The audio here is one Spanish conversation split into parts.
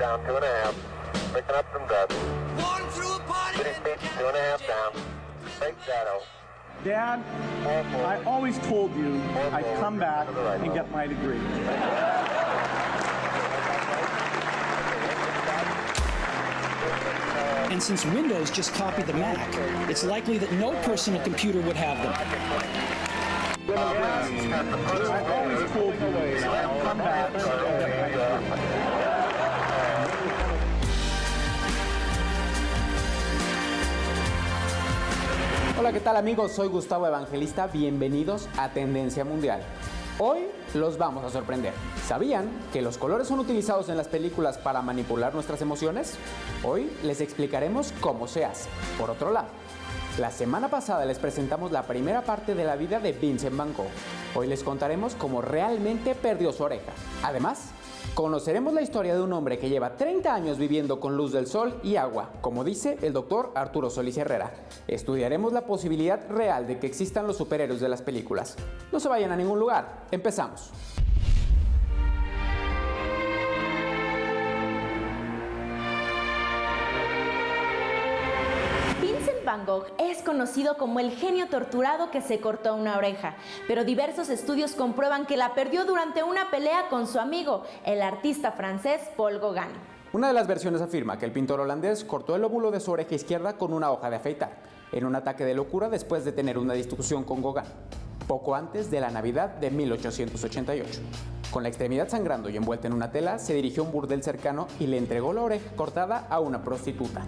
down, 2.5. Picking up some dust. City speed, 2.5 down. Big shadow. Dad, I always told you I'd come back and get my degree. And since Windows just copied the Mac, it's likely that no personal computer would have them. I always told you I'd come back and get my degree. Hola, ¿qué tal amigos? Soy Gustavo Evangelista, bienvenidos a Tendencia Mundial. Hoy los vamos a sorprender. ¿Sabían que los colores son utilizados en las películas para manipular nuestras emociones? Hoy les explicaremos cómo se hace. Por otro lado, la semana pasada les presentamos la primera parte de la vida de Vincent Van Gogh. Hoy les contaremos cómo realmente perdió su oreja. Además, conoceremos la historia de un hombre que lleva 30 años viviendo con luz del sol y agua, como dice el doctor Arturo Solís Herrera. Estudiaremos la posibilidad real de que existan los superhéroes de las películas. No se vayan a ningún lugar, empezamos. Van Gogh es conocido como el genio torturado que se cortó una oreja, pero diversos estudios comprueban que la perdió durante una pelea con su amigo, el artista francés Paul Gauguin. Una de las versiones afirma que el pintor holandés cortó el lóbulo de su oreja izquierda con una hoja de afeitar, en un ataque de locura después de tener una discusión con Gauguin, poco antes de la Navidad de 1888. Con la extremidad sangrando y envuelta en una tela, se dirigió a un burdel cercano y le entregó la oreja cortada a una prostituta,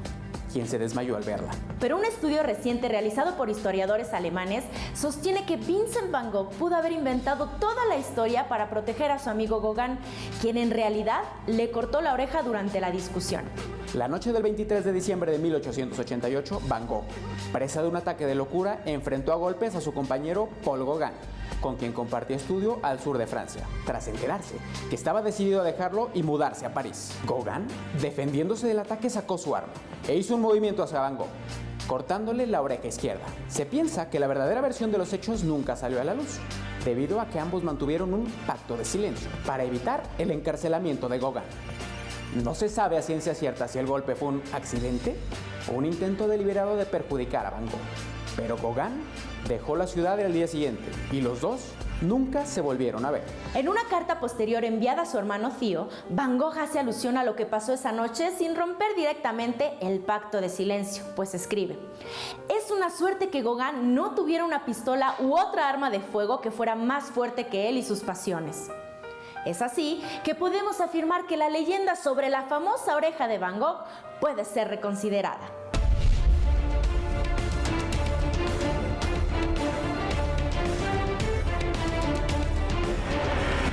quien se desmayó al verla. Pero un estudio reciente realizado por historiadores alemanes sostiene que Vincent Van Gogh pudo haber inventado toda la historia para proteger a su amigo Gauguin, quien en realidad le cortó la oreja durante la discusión. La noche del 23 de diciembre de 1888, Van Gogh, presa de un ataque de locura, enfrentó a golpes a su compañero Paul Gauguin, con quien compartía estudio al sur de Francia, tras enterarse que estaba decidido a dejarlo y mudarse a París. Gauguin, defendiéndose del ataque, sacó su arma e hizo un movimiento hacia Van Gogh, cortándole la oreja izquierda. Se piensa que la verdadera versión de los hechos nunca salió a la luz, debido a que ambos mantuvieron un pacto de silencio para evitar el encarcelamiento de Gauguin. No se sabe a ciencia cierta si el golpe fue un accidente o un intento deliberado de perjudicar a Van Gogh, pero Gauguin dejó la ciudad el día siguiente y los dos nunca se volvieron a ver. En una carta posterior enviada a su hermano Theo, Van Gogh hace alusión a lo que pasó esa noche sin romper directamente el pacto de silencio, pues escribe: es una suerte que Gauguin no tuviera una pistola u otra arma de fuego que fuera más fuerte que él y sus pasiones. Es así que podemos afirmar que la leyenda sobre la famosa oreja de Van Gogh puede ser reconsiderada.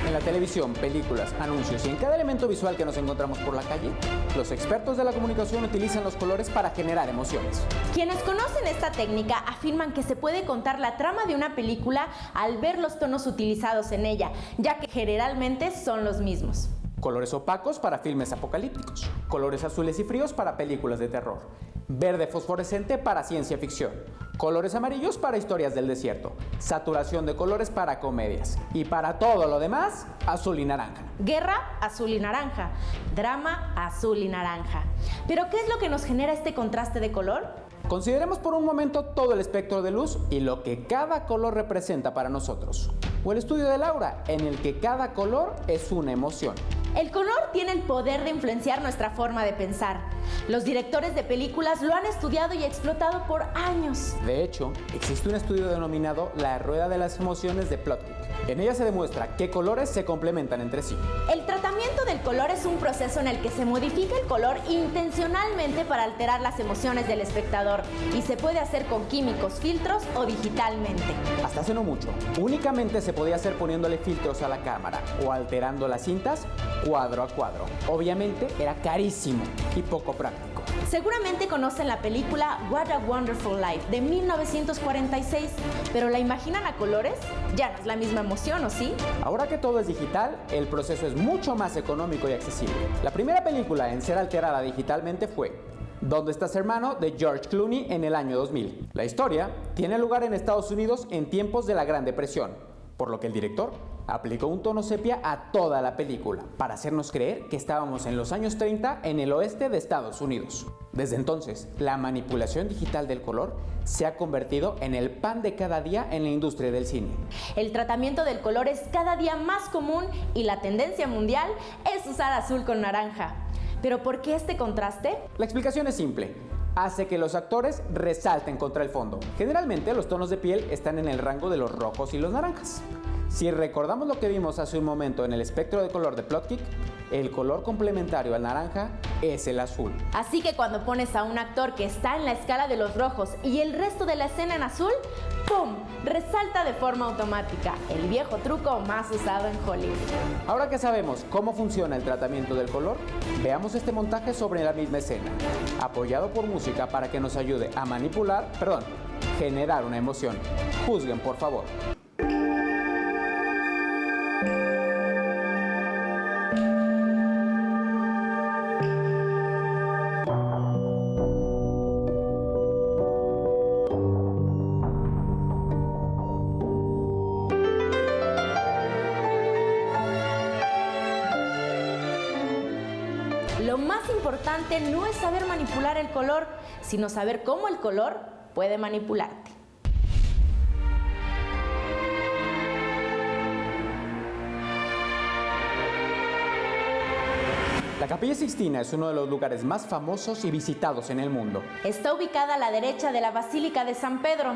En la televisión, películas, anuncios y en cada elemento visual que nos encontramos por la calle, los expertos de la comunicación utilizan los colores para generar emociones. Quienes conocen esta técnica afirman que se puede contar la trama de una película al ver los tonos utilizados en ella, ya que generalmente son los mismos. Colores opacos para filmes apocalípticos, colores azules y fríos para películas de terror, verde fosforescente para ciencia ficción, colores amarillos para historias del desierto, saturación de colores para comedias y para todo lo demás, azul y naranja. Guerra, azul y naranja. Drama, azul y naranja. ¿Pero qué es lo que nos genera este contraste de color? Consideremos por un momento todo el espectro de luz y lo que cada color representa para nosotros. O el estudio de Laura, en el que cada color es una emoción. El color tiene el poder de influenciar nuestra forma de pensar. Los directores de películas lo han estudiado y explotado por años. De hecho, existe un estudio denominado la rueda de las emociones de Plotkin. En ella se demuestra qué colores se complementan entre sí. El tratamiento del color es un proceso en el que se modifica el color intencionalmente para alterar las emociones del espectador y se puede hacer con químicos, filtros o digitalmente. Hasta hace no mucho, únicamente se podía hacer poniéndole filtros a la cámara o alterando las cintas cuadro a cuadro. Obviamente era carísimo y poco práctico. Seguramente conocen la película What a Wonderful Life de 1946, pero ¿la imaginan a colores? Ya no es la misma emoción, ¿o sí? Ahora que todo es digital, el proceso es mucho más económico y accesible. La primera película en ser alterada digitalmente fue ¿Dónde estás, hermano?, de George Clooney en el año 2000. La historia tiene lugar en Estados Unidos en tiempos de la Gran Depresión, por lo que el director aplicó un tono sepia a toda la película para hacernos creer que estábamos en los años 30 en el oeste de Estados Unidos. Desde entonces, la manipulación digital del color se ha convertido en el pan de cada día en la industria del cine. El tratamiento del color es cada día más común y la tendencia mundial es usar azul con naranja. ¿Pero por qué este contraste? La explicación es simple. Hace que los actores resalten contra el fondo. Generalmente los tonos de piel están en el rango de los rojos y los naranjas. Si recordamos lo que vimos hace un momento en el espectro de color de Plotkick, el color complementario al naranja es el azul. Así que cuando pones a un actor que está en la escala de los rojos y el resto de la escena en azul, ¡pum!, resalta de forma automática, el viejo truco más usado en Hollywood. Ahora que sabemos cómo funciona el tratamiento del color, veamos este montaje sobre la misma escena, apoyado por música para que nos ayude a generar una emoción. Juzguen, por favor. Lo más importante no es saber manipular el color, sino saber cómo el color puede manipularte. La Capilla Sixtina es uno de los lugares más famosos y visitados en el mundo. Está ubicada a la derecha de la Basílica de San Pedro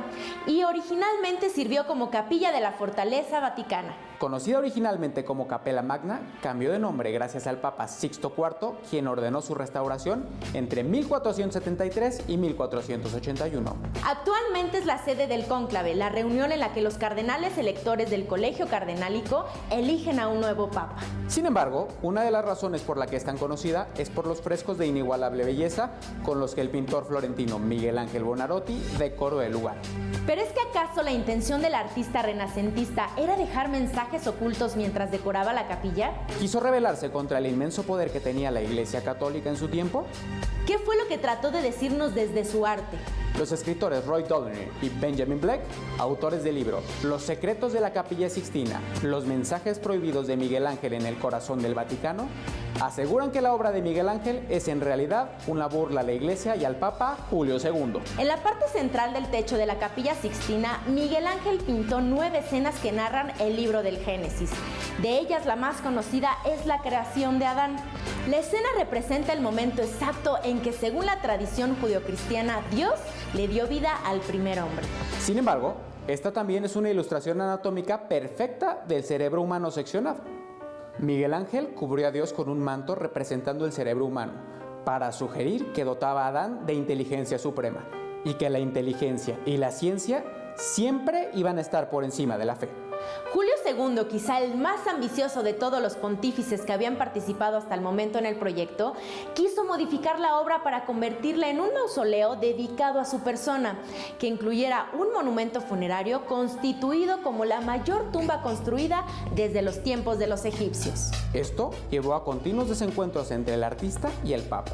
y originalmente sirvió como capilla de la Fortaleza Vaticana. Conocida originalmente como Capella Magna, cambió de nombre gracias al Papa Sixto IV, quien ordenó su restauración entre 1473 y 1481. Actualmente es la sede del cónclave, la reunión en la que los cardenales electores del Colegio Cardenálico eligen a un nuevo papa. Sin embargo, una de las razones por la que es tan conocida es por los frescos de inigualable belleza con los que el pintor florentino Miguel Ángel Buonarroti decoró el lugar. ¿Pero es que acaso la intención del artista renacentista era dejar mensajes ocultos mientras decoraba la capilla? ¿Quiso rebelarse contra el inmenso poder que tenía la Iglesia Católica en su tiempo? ¿Qué fue lo que trató de decirnos desde su arte? Los escritores Roy Dollner y Benjamin Black, autores del libro Los secretos de la Capilla Sixtina, los mensajes prohibidos de Miguel Ángel en el corazón del Vaticano, aseguran que la obra de Miguel Ángel es en realidad una burla a la Iglesia y al Papa Julio II. En la parte central del techo de la Capilla Sixtina, Miguel Ángel pintó 9 escenas que narran el libro del Génesis. De ellas, la más conocida es la creación de Adán. La escena representa el momento exacto en que, según la tradición judeocristiana, Dios le dio vida al primer hombre. Sin embargo, esta también es una ilustración anatómica perfecta del cerebro humano seccionado. Miguel Ángel cubrió a Dios con un manto representando el cerebro humano, para sugerir que dotaba a Adán de inteligencia suprema, y que la inteligencia y la ciencia siempre iban a estar por encima de la fe. Julio II, quizá el más ambicioso de todos los pontífices que habían participado hasta el momento en el proyecto, quiso modificar la obra para convertirla en un mausoleo dedicado a su persona, que incluyera un monumento funerario constituido como la mayor tumba construida desde los tiempos de los egipcios. Esto llevó a continuos desencuentros entre el artista y el Papa,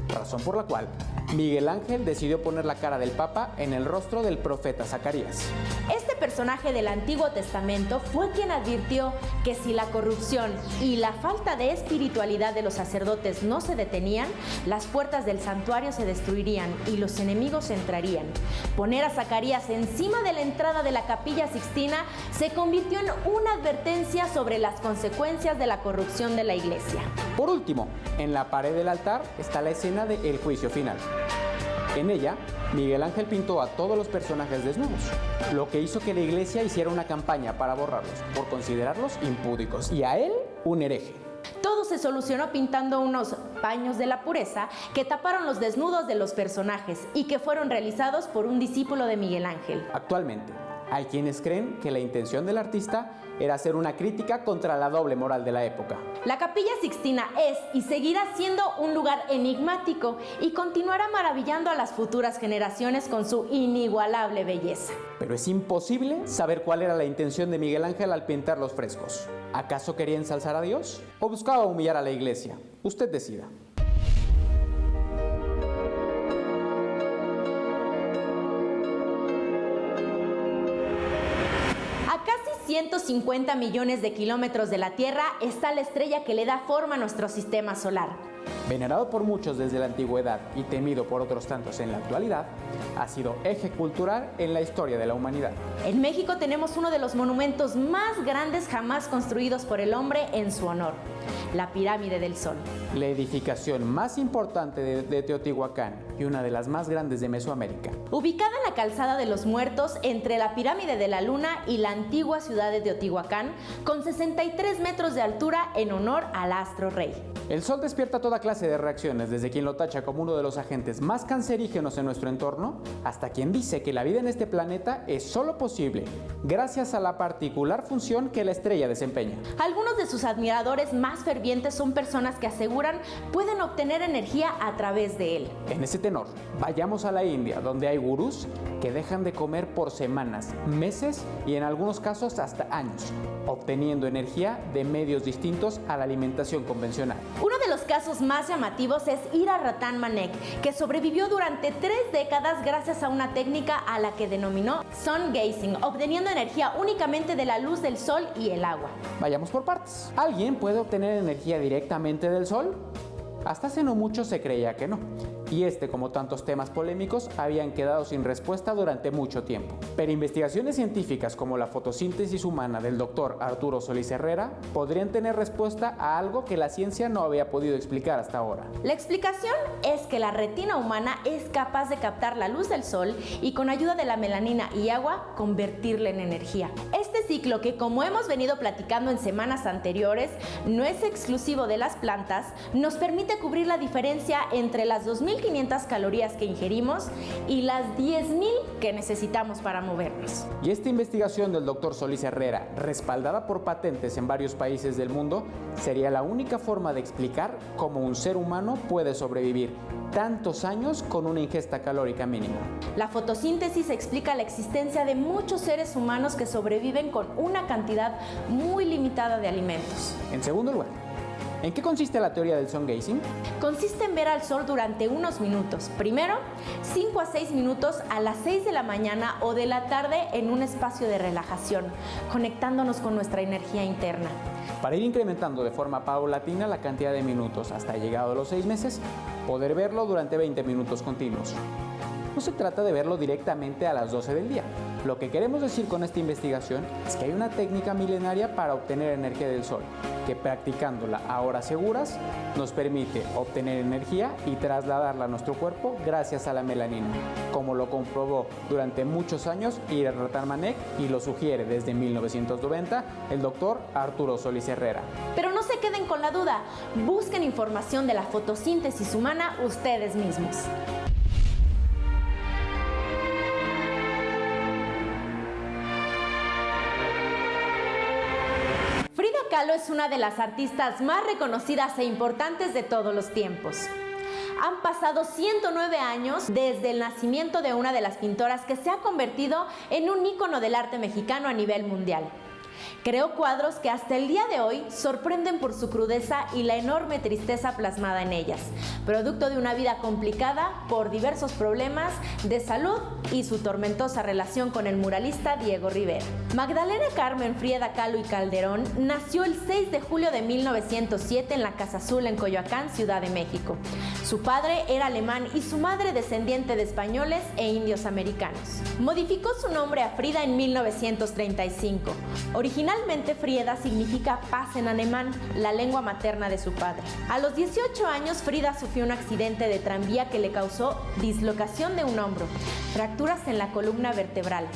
razón por la cual Miguel Ángel decidió poner la cara del Papa en el rostro del profeta Zacarías. Este personaje del Antiguo Testamento fue quien advirtió que si la corrupción y la falta de espiritualidad de los sacerdotes no se detenían, las puertas del santuario se destruirían y los enemigos entrarían. Poner a Zacarías encima de la entrada de la Capilla Sixtina se convirtió en una advertencia sobre las consecuencias de la corrupción de la Iglesia. Por último, en la pared del altar está la escena de El Juicio Final. En ella, Miguel Ángel pintó a todos los personajes desnudos, lo que hizo que la Iglesia hiciera una campaña para borrarlos, por considerarlos impúdicos, y a él un hereje. Todo se solucionó pintando unos paños de la pureza que taparon los desnudos de los personajes y que fueron realizados por un discípulo de Miguel Ángel. Actualmente, hay quienes creen que la intención del artista era hacer una crítica contra la doble moral de la época. La Capilla Sixtina es y seguirá siendo un lugar enigmático y continuará maravillando a las futuras generaciones con su inigualable belleza. Pero es imposible saber cuál era la intención de Miguel Ángel al pintar los frescos. ¿Acaso quería ensalzar a Dios o buscaba humillar a la Iglesia? Usted decida. A casi 150 millones de kilómetros de la Tierra está la estrella que le da forma a nuestro sistema solar. Venerado por muchos desde la antigüedad y temido por otros tantos en la actualidad, ha sido eje cultural en la historia de la humanidad. En México tenemos uno de los monumentos más grandes jamás construidos por el hombre en su honor, la Pirámide del Sol. La edificación más importante de Teotihuacán y una de las más grandes de Mesoamérica. Ubicada en la Calzada de los Muertos, entre la Pirámide de la Luna y la antigua ciudad de Teotihuacán, con 63 metros de altura en honor al astro rey. El Sol despierta toda clase de reacciones, desde quien lo tacha como uno de los agentes más cancerígenos en nuestro entorno, hasta quien dice que la vida en este planeta es solo posible gracias a la particular función que la estrella desempeña. Algunos de sus admiradores más fervientes son personas que aseguran pueden obtener energía a través de él. En ese tenor, vayamos a la India, donde hay gurús que dejan de comer por semanas, meses y en algunos casos hasta años, obteniendo energía de medios distintos a la alimentación convencional. Uno de los casos más llamativos es Ira Ratan Manek, que sobrevivió durante 3 décadas gracias a una técnica a la que denominó sun gazing, obteniendo energía únicamente de la luz del sol y el agua. Vayamos por partes. ¿Alguien puede obtener energía directamente del sol? Hasta hace no mucho se creía que no, y como tantos temas polémicos, habían quedado sin respuesta durante mucho tiempo. Pero investigaciones científicas como la fotosíntesis humana del doctor Arturo Solís Herrera podrían tener respuesta a algo que la ciencia no había podido explicar hasta ahora. La explicación es que la retina humana es capaz de captar la luz del sol y con ayuda de la melanina y agua convertirla en energía. Este ciclo, que como hemos venido platicando en semanas anteriores, no es exclusivo de las plantas, nos permite cubrir la diferencia entre las 2.500 calorías que ingerimos y las 10.000 que necesitamos para movernos. Y esta investigación del Dr. Solís Herrera, respaldada por patentes en varios países del mundo, sería la única forma de explicar cómo un ser humano puede sobrevivir tantos años con una ingesta calórica mínima. La fotosíntesis explica la existencia de muchos seres humanos que sobreviven con una cantidad muy limitada de alimentos. En segundo lugar, ¿en qué consiste la teoría del sun gazing? Consiste en ver al sol durante unos minutos. Primero, 5 a 6 minutos a las 6 de la mañana o de la tarde en un espacio de relajación, conectándonos con nuestra energía interna. Para ir incrementando de forma paulatina la cantidad de minutos hasta llegado a los 6 meses, poder verlo durante 20 minutos continuos. No se trata de verlo directamente a las 12 del día. Lo que queremos decir con esta investigación es que hay una técnica milenaria para obtener energía del sol, que practicándola a horas seguras nos permite obtener energía y trasladarla a nuestro cuerpo gracias a la melanina, como lo comprobó durante muchos años Ira Ratan Manek y lo sugiere desde 1990 el doctor Arturo Solís Herrera. Pero no se queden con la duda, busquen información de la fotosíntesis humana ustedes mismos. Frida Kahlo es una de las artistas más reconocidas e importantes de todos los tiempos. Han pasado 109 años desde el nacimiento de una de las pintoras que se ha convertido en un ícono del arte mexicano a nivel mundial. Creó cuadros que hasta el día de hoy sorprenden por su crudeza y la enorme tristeza plasmada en ellas, producto de una vida complicada por diversos problemas de salud y su tormentosa relación con el muralista Diego Rivera. Magdalena Carmen Frida Kahlo y Calderón nació el 6 de julio de 1907 en la Casa Azul en Coyoacán, Ciudad de México. Su padre era alemán y su madre descendiente de españoles e indios americanos. Modificó su nombre a Frida en 1935. Originalmente Frieda significa paz en alemán, la lengua materna de su padre. A los 18 años Frida sufrió un accidente de tranvía que le causó dislocación de un hombro, fracturas en la columna vertebral,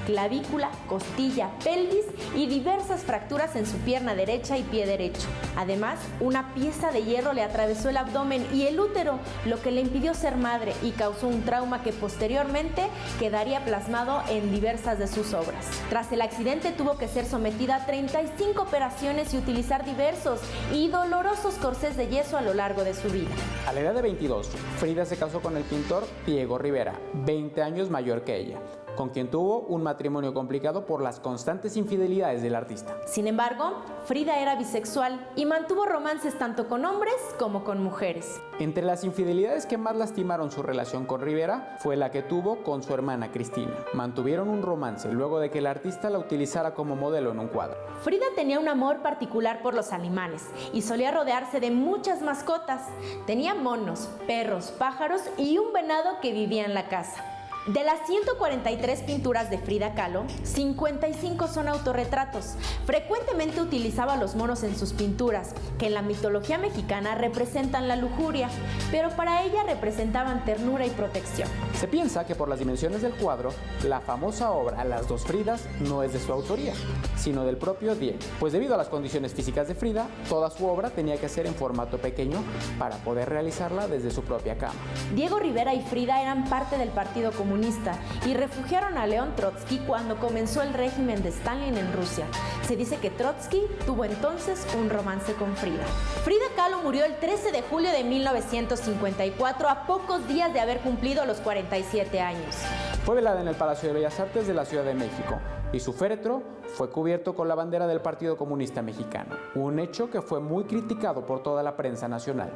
clavícula, costilla, pelvis y diversas fracturas en su pierna derecha y pie derecho. Además, una pieza de hierro le atravesó el abdomen y el útero, lo que le impidió ser madre y causó un trauma que posteriormente quedaría plasmado en diversas de sus obras. Tras el accidente tuvo que ser sometida a 35 operaciones y utilizar diversos y dolorosos corsés de yeso a lo largo de su vida. A la edad de 22, Frida se casó con el pintor Diego Rivera, 20 años mayor que ella, con quien tuvo un matrimonio complicado por las constantes infidelidades del artista. Sin embargo, Frida era bisexual y mantuvo romances tanto con hombres como con mujeres. Entre las infidelidades que más lastimaron su relación con Rivera fue la que tuvo con su hermana Cristina. Mantuvieron un romance luego de que el artista la utilizara como modelo en un cuadro. Frida tenía un amor particular por los animales y solía rodearse de muchas mascotas. Tenía monos, perros, pájaros y un venado que vivía en la casa. De las 143 pinturas de Frida Kahlo, 55 son autorretratos. Frecuentemente utilizaba a los monos en sus pinturas, que en la mitología mexicana representan la lujuria, pero para ella representaban ternura y protección. Se piensa que por las dimensiones del cuadro, la famosa obra Las dos Fridas no es de su autoría, sino del propio Diego, pues debido a las condiciones físicas de Frida, toda su obra tenía que ser en formato pequeño para poder realizarla desde su propia cama. Diego Rivera y Frida eran parte del Partido Comunista y refugiaron a León Trotsky cuando comenzó el régimen de Stalin en Rusia. Se dice que Trotsky tuvo entonces un romance con Frida. Frida Kahlo murió el 13 de julio de 1954, a pocos días de haber cumplido los 47 años. Fue velada en el Palacio de Bellas Artes de la Ciudad de México y su féretro fue cubierto con la bandera del Partido Comunista Mexicano, un hecho que fue muy criticado por toda la prensa nacional.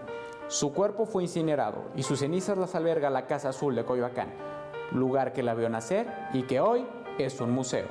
Su cuerpo fue incinerado y sus cenizas las alberga la Casa Azul de Coyoacán, lugar que la vio nacer y que hoy es un museo.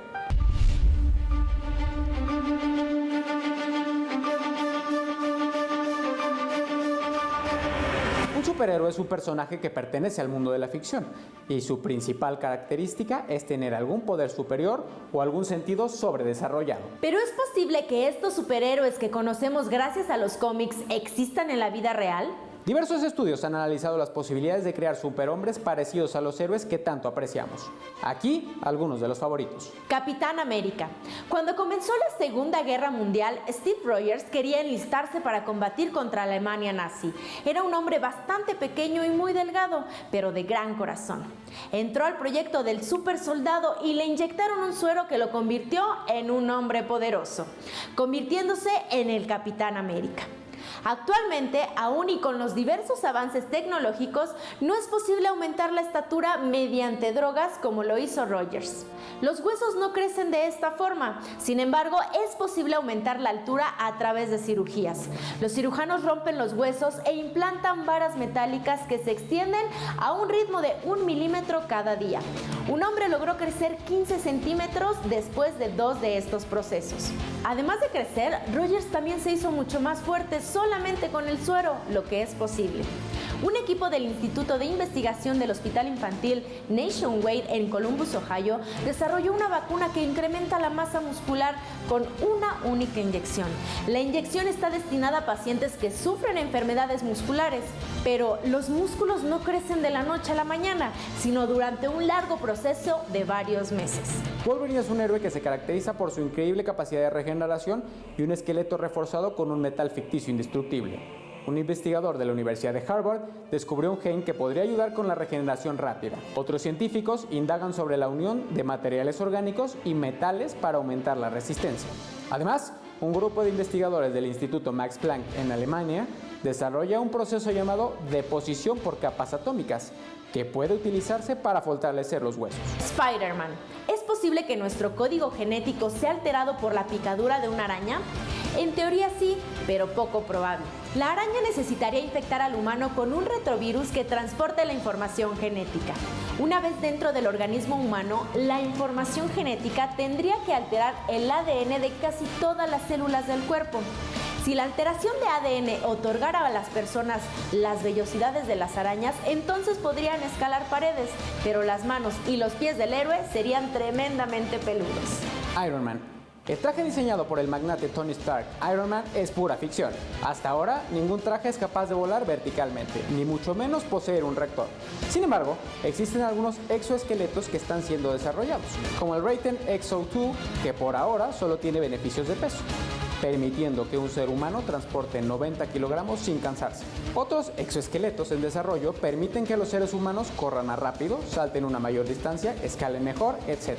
Un superhéroe es un personaje que pertenece al mundo de la ficción y su principal característica es tener algún poder superior o algún sentido sobredesarrollado. ¿Pero es posible que estos superhéroes que conocemos gracias a los cómics existan en la vida real? Diversos estudios han analizado las posibilidades de crear superhombres parecidos a los héroes que tanto apreciamos. Aquí, algunos de los favoritos. Capitán América. Cuando comenzó la Segunda Guerra Mundial, Steve Rogers quería enlistarse para combatir contra la Alemania nazi. Era un hombre bastante pequeño y muy delgado, pero de gran corazón. Entró al proyecto del super soldado y le inyectaron un suero que lo convirtió en un hombre poderoso, convirtiéndose en el Capitán América. Actualmente, aún y con los diversos avances tecnológicos, no es posible aumentar la estatura mediante drogas como lo hizo Rogers. Los huesos no crecen de esta forma, sin embargo, es posible aumentar la altura a través de cirugías. Los cirujanos rompen los huesos e implantan varas metálicas que se extienden a un ritmo de 1 milímetro cada día. Un hombre logró crecer 15 centímetros después de 2 de estos procesos. Además de crecer, Rogers también se hizo mucho más fuerte solamente con el suero, lo que es posible. Un equipo del Instituto de Investigación del Hospital Infantil Nationwide en Columbus, Ohio, desarrolló una vacuna que incrementa la masa muscular con una única inyección. La inyección está destinada a pacientes que sufren enfermedades musculares, pero los músculos no crecen de la noche a la mañana, sino durante un largo proceso de varios meses. Wolverine es un héroe que se caracteriza por su increíble capacidad de regeneración y un esqueleto reforzado con un metal ficticio indestructible. Un investigador de la Universidad de Harvard descubrió un gen que podría ayudar con la regeneración rápida. Otros científicos indagan sobre la unión de materiales orgánicos y metales para aumentar la resistencia. Además, un grupo de investigadores del Instituto Max Planck en Alemania desarrolla un proceso llamado deposición por capas atómicas, que puede utilizarse para fortalecer los huesos. Spider-Man. ¿Es posible que nuestro código genético sea alterado por la picadura de una araña? En teoría sí, pero poco probable. La araña necesitaría infectar al humano con un retrovirus que transporte la información genética. Una vez dentro del organismo humano, la información genética tendría que alterar el ADN de casi todas las células del cuerpo. Si la alteración de ADN otorgara a las personas las vellosidades de las arañas, entonces podrían escalar paredes, pero las manos y los pies del héroe serían tremendamente peludos. Iron Man. El traje diseñado por el magnate Tony Stark, Iron Man, es pura ficción. Hasta ahora, ningún traje es capaz de volar verticalmente, ni mucho menos poseer un reactor. Sin embargo, existen algunos exoesqueletos que están siendo desarrollados, como el Raytheon Exo-2, que por ahora solo tiene beneficios de peso, permitiendo que un ser humano transporte 90 kilogramos sin cansarse. Otros exoesqueletos en desarrollo permiten que los seres humanos corran más rápido, salten una mayor distancia, escalen mejor, etc.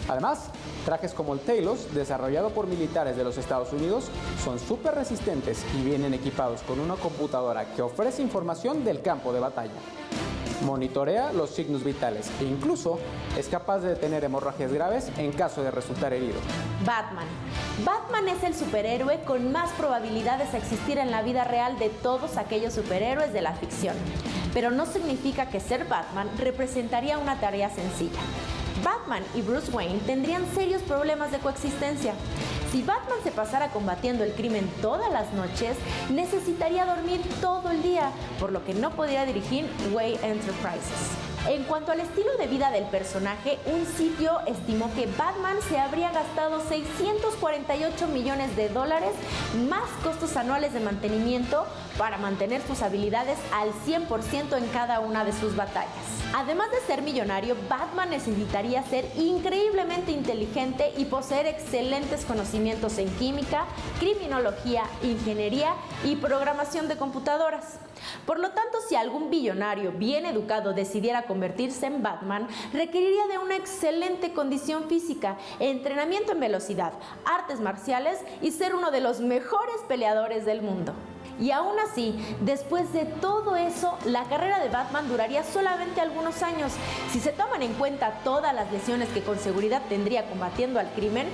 Además, trajes como el Talos, desarrollado por militares de los Estados Unidos, son súper resistentes y vienen equipados con una computadora que ofrece información del campo de batalla. monitorea los signos vitales e incluso es capaz de detener hemorragias graves en caso de resultar herido. Batman. Batman es el superhéroe con más probabilidades de existir en la vida real de todos aquellos superhéroes de la ficción. Pero no significa que ser Batman representaría una tarea sencilla. Batman y Bruce Wayne tendrían serios problemas de coexistencia. Si Batman se pasara combatiendo el crimen todas las noches, necesitaría dormir todo el día, por lo que no podría dirigir Wayne Enterprises. En cuanto al estilo de vida del personaje, un sitio estimó que Batman se habría gastado $648 millones más costos anuales de mantenimiento para mantener sus habilidades al 100% en cada una de sus batallas. Además de ser millonario, Batman necesitaría ser increíblemente inteligente y poseer excelentes conocimientos en química, criminología, ingeniería y programación de computadoras. Por lo tanto, si algún billonario bien educado decidiera convertirse en Batman, requeriría de una excelente condición física, entrenamiento en velocidad, artes marciales y ser uno de los mejores peleadores del mundo. Y aún así, después de todo eso, la carrera de Batman duraría solamente algunos años. Si se toman en cuenta todas las lesiones que con seguridad tendría combatiendo al crimen,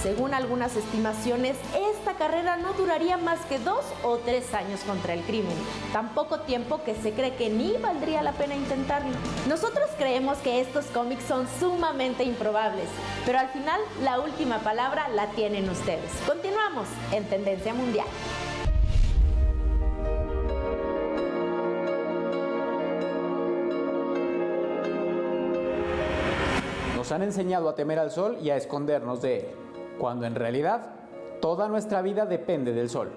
según algunas estimaciones, esta carrera no duraría más que 2 o 3 años contra el crimen. Tan poco tiempo que se cree que ni valdría la pena intentarlo. Nosotros creemos que estos cómics son sumamente improbables, pero al final la última palabra la tienen ustedes. Continuamos en Tendencia Mundial. Nos han enseñado a temer al sol y a escondernos de él, cuando en realidad toda nuestra vida depende del sol.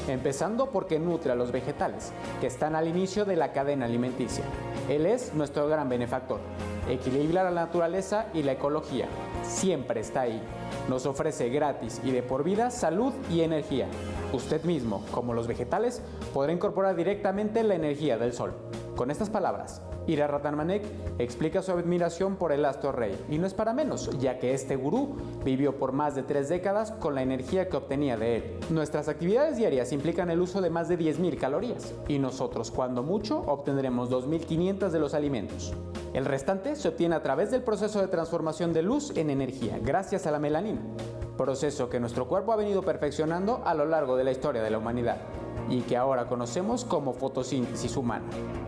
Empezando porque nutre a los vegetales, que están al inicio de la cadena alimenticia. Él es nuestro gran benefactor. Equilibra la naturaleza y la ecología. Siempre está ahí. Nos ofrece gratis y de por vida salud y energía. Usted mismo, como los vegetales, podrá incorporar directamente la energía del sol. Con estas palabras, Ira Ratanmanek explica su admiración por el astro rey, y no es para menos, ya que este gurú vivió por más de 3 décadas con la energía que obtenía de él. Nuestras actividades diarias implican el uso de más de 10.000 calorías, y nosotros, cuando mucho, obtendremos 2.500 de los alimentos. El restante se obtiene a través del proceso de transformación de luz en energía, gracias a la melanina, proceso que nuestro cuerpo ha venido perfeccionando a lo largo de la historia de la humanidad, y que ahora conocemos como fotosíntesis humana.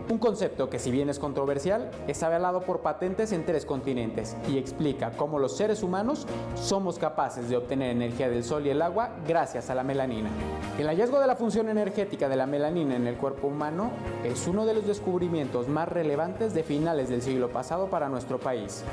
Un concepto que, si bien es controversial, es avalado por patentes en 3 continentes y explica cómo los seres humanos somos capaces de obtener energía del sol y el agua gracias a la melanina. El hallazgo de la función energética de la melanina en el cuerpo humano es uno de los descubrimientos más relevantes de finales del siglo pasado para nuestro país.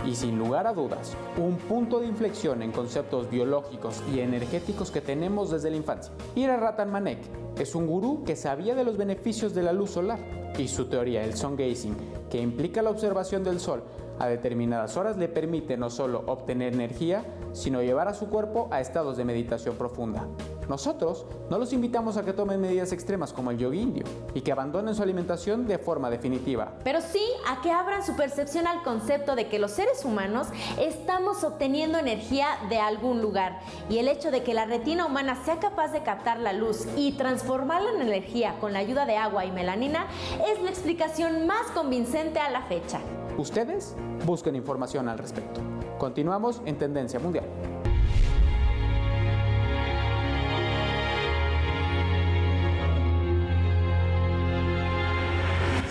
Y sin lugar a dudas, un punto de inflexión en conceptos biológicos y energéticos que tenemos desde la infancia. Ira Ratanmanek es un gurú que sabía de los beneficios de la luz solar, y su teoría, el sun gazing, que implica la observación del sol a determinadas horas, le permite no solo obtener energía, sino llevar a su cuerpo a estados de meditación profunda. Nosotros no los invitamos a que tomen medidas extremas como el yoga indio y que abandonen su alimentación de forma definitiva. Pero sí a que abran su percepción al concepto de que los seres humanos estamos obteniendo energía de algún lugar, y el hecho de que la retina humana sea capaz de captar la luz y transformarla en energía con la ayuda de agua y melanina es la explicación más convincente a la fecha. Ustedes busquen información al respecto. Continuamos en Tendencia Mundial.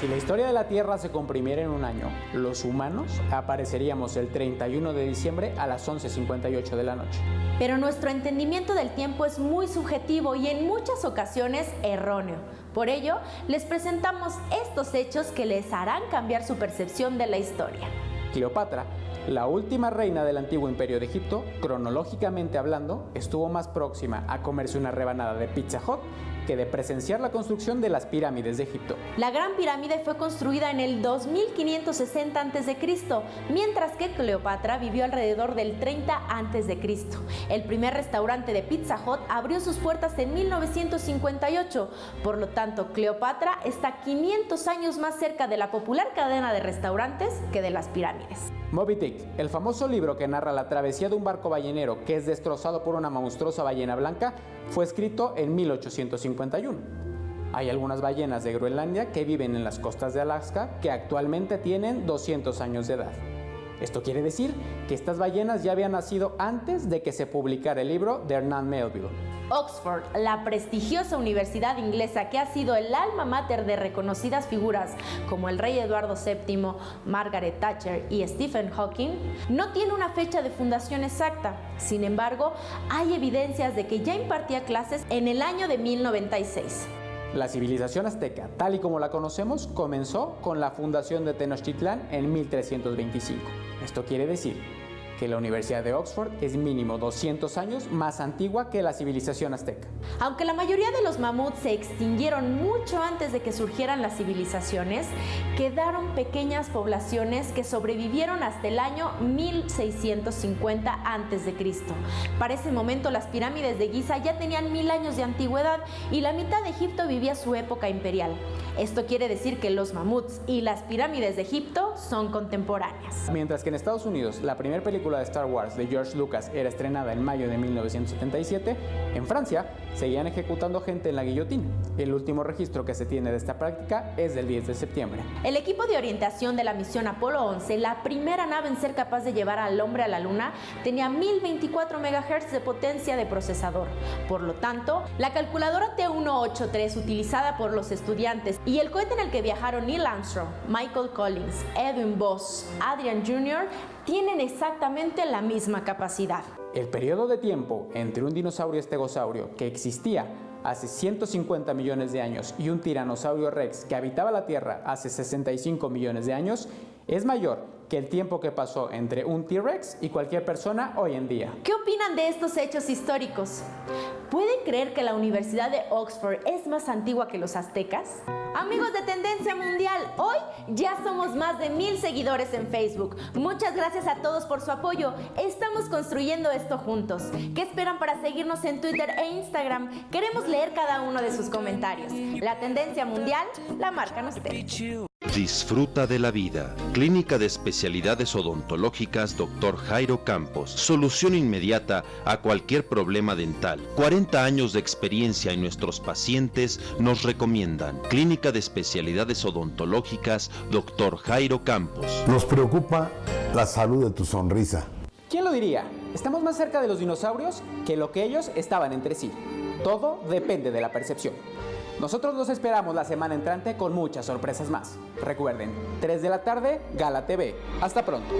Si la historia de la Tierra se comprimiera en un año, los humanos apareceríamos el 31 de diciembre a las 11:58 de la noche. Pero nuestro entendimiento del tiempo es muy subjetivo y en muchas ocasiones erróneo. Por ello, les presentamos estos hechos que les harán cambiar su percepción de la historia. Cleopatra, la última reina del antiguo imperio de Egipto, cronológicamente hablando, estuvo más próxima a comerse una rebanada de Pizza Hut que de presenciar la construcción de las pirámides de Egipto. La Gran Pirámide fue construida en el 2560 a.C., mientras que Cleopatra vivió alrededor del 30 a.C. El primer restaurante de Pizza Hut abrió sus puertas en 1958, por lo tanto, Cleopatra está 500 años más cerca de la popular cadena de restaurantes que de las pirámides. Moby Dick, el famoso libro que narra la travesía de un barco ballenero que es destrozado por una monstruosa ballena blanca, fue escrito en 1851. Hay algunas ballenas de Groenlandia que viven en las costas de Alaska que actualmente tienen 200 años de edad. Esto quiere decir que estas ballenas ya habían nacido antes de que se publicara el libro de Herman Melville. Oxford, la prestigiosa universidad inglesa que ha sido el alma mater de reconocidas figuras como el rey Eduardo VII, Margaret Thatcher y Stephen Hawking, no tiene una fecha de fundación exacta. Sin embargo, hay evidencias de que ya impartía clases en el año de 1096. La civilización azteca, tal y como la conocemos, comenzó con la fundación de Tenochtitlán en 1325. Esto quiere decir que la Universidad de Oxford es mínimo 200 años más antigua que la civilización azteca. Aunque la mayoría de los mamuts se extinguieron mucho antes de que surgieran las civilizaciones, quedaron pequeñas poblaciones que sobrevivieron hasta el año 1650 a.C. Para ese momento las pirámides de Giza ya tenían 1000 años de antigüedad y la mitad de Egipto vivía su época imperial. Esto quiere decir que los mamuts y las pirámides de Egipto son contemporáneas. Mientras que en Estados Unidos la primera película de Star Wars de George Lucas era estrenada en mayo de 1977, en Francia seguían ejecutando gente en la guillotina. El último registro que se tiene de esta práctica es del 10 de septiembre. El equipo de orientación de la misión Apolo 11, la primera nave en ser capaz de llevar al hombre a la luna, tenía 1024 MHz de potencia de procesador. Por lo tanto, la calculadora T183 utilizada por los estudiantes y el cohete en el que viajaron Neil Armstrong, Michael Collins, Edwin Buzz, Adrian Jr., tienen exactamente la misma capacidad. El periodo de tiempo entre un dinosaurio estegosaurio que existía hace 150 millones de años y un tiranosaurio rex que habitaba la Tierra hace 65 millones de años es mayor que el tiempo que pasó entre un T-Rex y cualquier persona hoy en día. ¿Qué opinan de estos hechos históricos? ¿Pueden creer que la Universidad de Oxford es más antigua que los aztecas? Amigos de Tendencia Mundial, hoy ya somos más de 1000 seguidores en Facebook. Muchas gracias a todos por su apoyo. Estamos construyendo esto juntos. ¿Qué esperan para seguirnos en Twitter e Instagram? Queremos leer cada uno de sus comentarios. La Tendencia Mundial la marcan ustedes. Disfruta de la vida. Clínica de Especialidades Odontológicas Dr. Jairo Campos. Solución inmediata a cualquier problema dental. 40 años de experiencia en nuestros pacientes nos recomiendan. Clínica de Especialidades Odontológicas Dr. Jairo Campos. Nos preocupa la salud de tu sonrisa. ¿Quién lo diría? Estamos más cerca de los dinosaurios que lo que ellos estaban entre sí. Todo depende de la percepción. Nosotros los esperamos la semana entrante con muchas sorpresas más. Recuerden, 3 de la tarde, Gala TV. Hasta pronto.